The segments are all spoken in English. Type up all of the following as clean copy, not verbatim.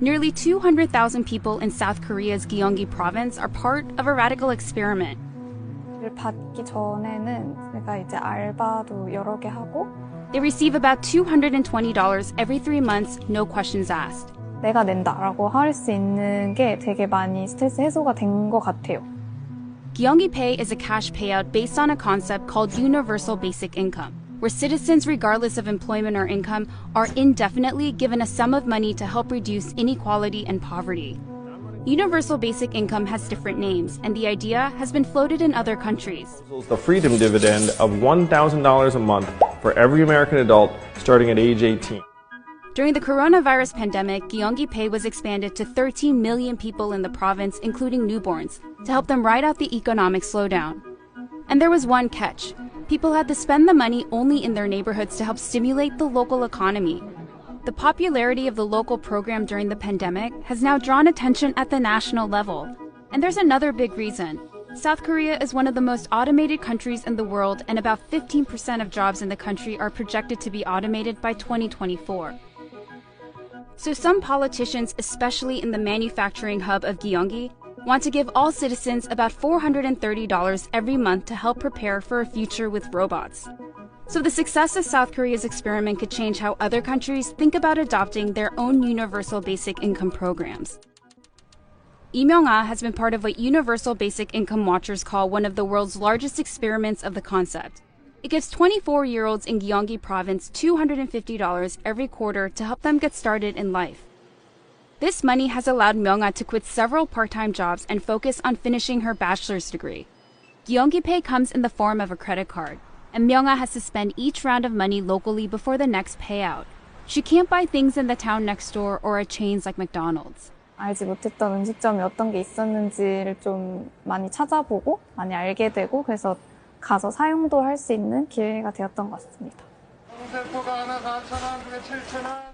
Nearly 200,000 people in South Korea's Gyeonggi province are part of a radical experiment. 를 받기 전에는 제가 이제 알바도 여러 개 하고 They receive about $220 every 3 months, no questions asked. 내가 낸다라고 할 수 있는 게 되게 많이 스트레스 해소가 된 것 같아요. Gyeonggi Pay is a cash payout based on a concept called Universal Basic Income, where citizens, regardless of employment or income, are indefinitely given a sum of money to help reduce inequality and poverty. Universal Basic Income has different names, and the idea has been floated in other countries. The Freedom Dividend of $1,000 a month for every American adult starting at age 18. During the coronavirus pandemic, Gyeonggi Pay was expanded to 13 million people in the province, including newborns, to help them ride out the economic slowdown. And there was one catch. People had to spend the money only in their neighborhoods to help stimulate the local economy. The popularity of the local program during the pandemic has now drawn attention at the national level. And there's another big reason. South Korea is one of the most automated countries in the world, and about 15% of jobs in the country are projected to be automated by 2024. So some politicians, especially in the manufacturing hub of Gyeonggi, want to give all citizens about $430 every month to help prepare for a future with robots. So the success of South Korea's experiment could change how other countries think about adopting their own universal basic income programs. Lee Myung-ah has been part of what Universal Basic Income Watchers call one of the world's largest experiments of the concept. It gives 24-year-olds in Gyeonggi province $250 every quarter to help them get started in life. This money has allowed Myung-ah to quit several part-time jobs and focus on finishing her bachelor's degree. Gyeonggi Pay comes in the form of a credit card, and Myung-ah has to spend each round of money locally before the next payout. She can't buy things in the town next door or at chains like McDonald's. 알지 못했던 음식점이 어떤 게 있었는지를 좀 많이 찾아보고 많이 알게 되고 그래서 가서 사용도 할 수 있는 기회가 되었던 것 같습니다.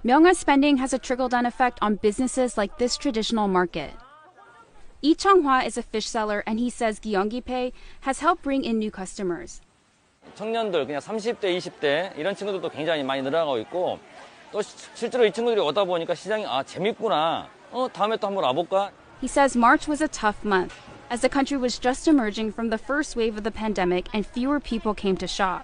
Myung-ah's spending has a trickle-down effect on businesses like this traditional market. Lee Chung-hwa is a fish seller, and he says Gyeonggi Pay has helped bring in new customers. 청년들, 그냥 30대, 20대 이런 친구들도 굉장히 많이 늘어나고 있고 또 실제로 이 친구들이 오다 보니까 시장이 재밌구나. 다음에 또 한번 와볼까? He says March was a tough month, as the country was just emerging from the first wave of the pandemic and fewer people came to shop.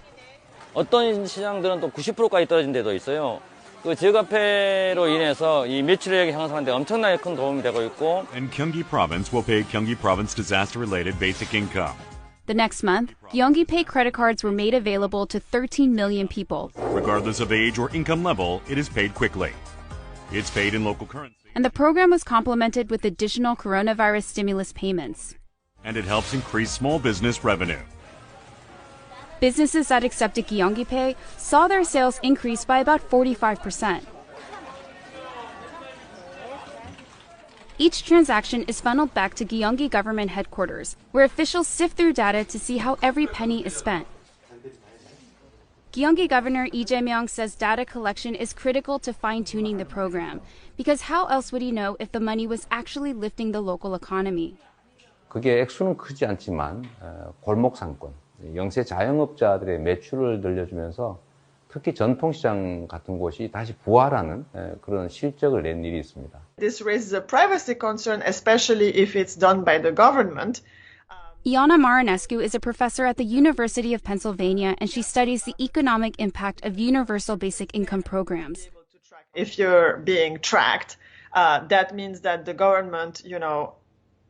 어떤 시장들은 또 90%까지 떨어진 데도 있어요. 그 지역화폐로 인해서 이 매출액이 향상하는 데 엄청나게 큰 도움이 되고 있고. And Gyeonggi Province will pay Gyeonggi Province disaster-related basic income. The next month, Gyeonggi Pay credit cards were made available to 13 million people. Regardless of age or income level, it is paid quickly. It's paid in local currency. And the program was complemented with additional coronavirus stimulus payments. And it helps increase small business revenue. Businesses that accepted Gyeonggi Pay saw their sales increase by about 45%. Each transaction is funneled back to Gyeonggi government headquarters, where officials sift through data to see how every penny is spent. Gyeonggi Governor Lee Jae-myung says data collection is critical to fine-tuning the program, because how else would he know if the money was actually lifting the local economy? 그게 액수는 크지 않지만 골목 상권, 영세 자영업자들의 매출을 늘려주면서 특히 전통시장 같은 곳이 다시 부활하는 그런 실적을 낸 일이 있습니다. This raises a privacy concern, especially if it's done by the government. Iana Marinescu is a professor at the University of Pennsylvania, and she studies the economic impact of universal basic income programs. If you're being tracked, that means that the government,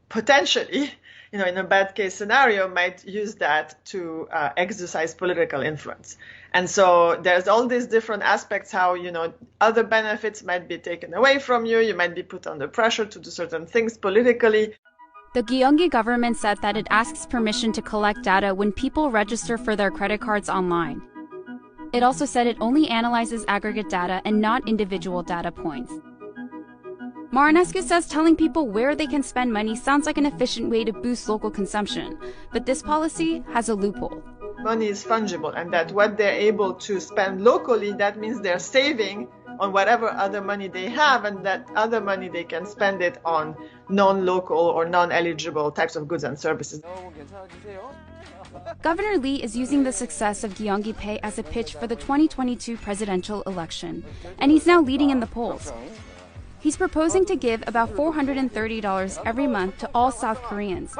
potentially, in a bad case scenario, might use that to exercise political influence. And so there's all these different aspects how, other benefits might be taken away from you. You might be put under pressure to do certain things politically. The Gyeonggi government said that it asks permission to collect data when people register for their credit cards online. It also said it only analyzes aggregate data and not individual data points. Marinescu says telling people where they can spend money sounds like an efficient way to boost local consumption, but this policy has a loophole. Money is fungible, and that what they're able to spend locally, that means they're saving on whatever other money they have, and that other money they can spend it on non-local or non-eligible types of goods and services. Governor Lee is using the success of Gyeonggi Pay as a pitch for the 2022 presidential election, and he's now leading in the polls. He's proposing to give about $430 every month to all South Koreans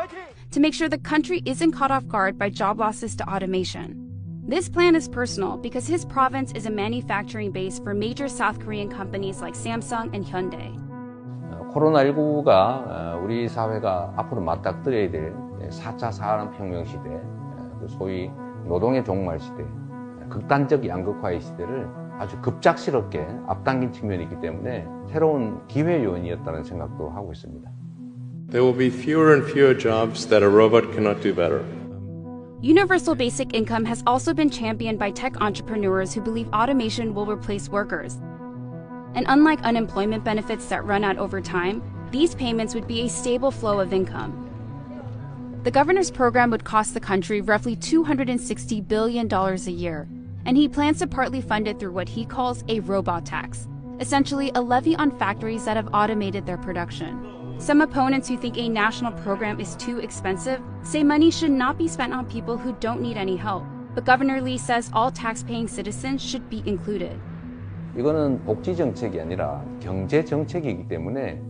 to make sure the country isn't caught off guard by job losses to automation. This plan is personal because his province is a manufacturing base for major South Korean companies like Samsung and Hyundai. 코로나19가 우리 사회가 앞으로 맞닥뜨려야 될 4차 산업혁명 시대, 소위 노동의 종말 시대, 극단적 양극화의 시대를 아주 급작스럽게 앞당긴 측면이 있기 때문에 새로운 기회 요인이었다는 생각도 하고 있습니다. There will be fewer and fewer jobs that a robot cannot do better. Universal basic income has also been championed by tech entrepreneurs who believe automation will replace workers. And unlike unemployment benefits that run out over time, these payments would be a stable flow of income. The governor's program would cost the country roughly $260 billion a year, and he plans to partly fund it through what he calls a robot tax, essentially a levy on factories that have automated their production. Some opponents who think a national program is too expensive say money should not be spent on people who don't need any help, but Governor Lee says all tax-paying citizens should be included. 이거는 복지 정책이 아니라 경제 정책이기 때문에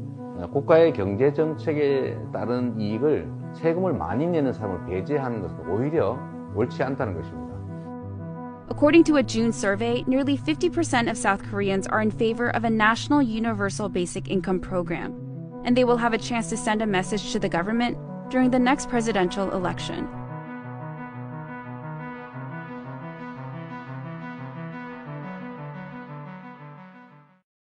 국가의 경제 정책에 따른 이익을 세금을 많이 내는 사람을 배제하는 것은 오히려 옳지 않다는 것입니다. According to a June survey, nearly 50% of South Koreans are in favor of a national universal basic income program, and they will have a chance to send a message to the government during the next presidential election.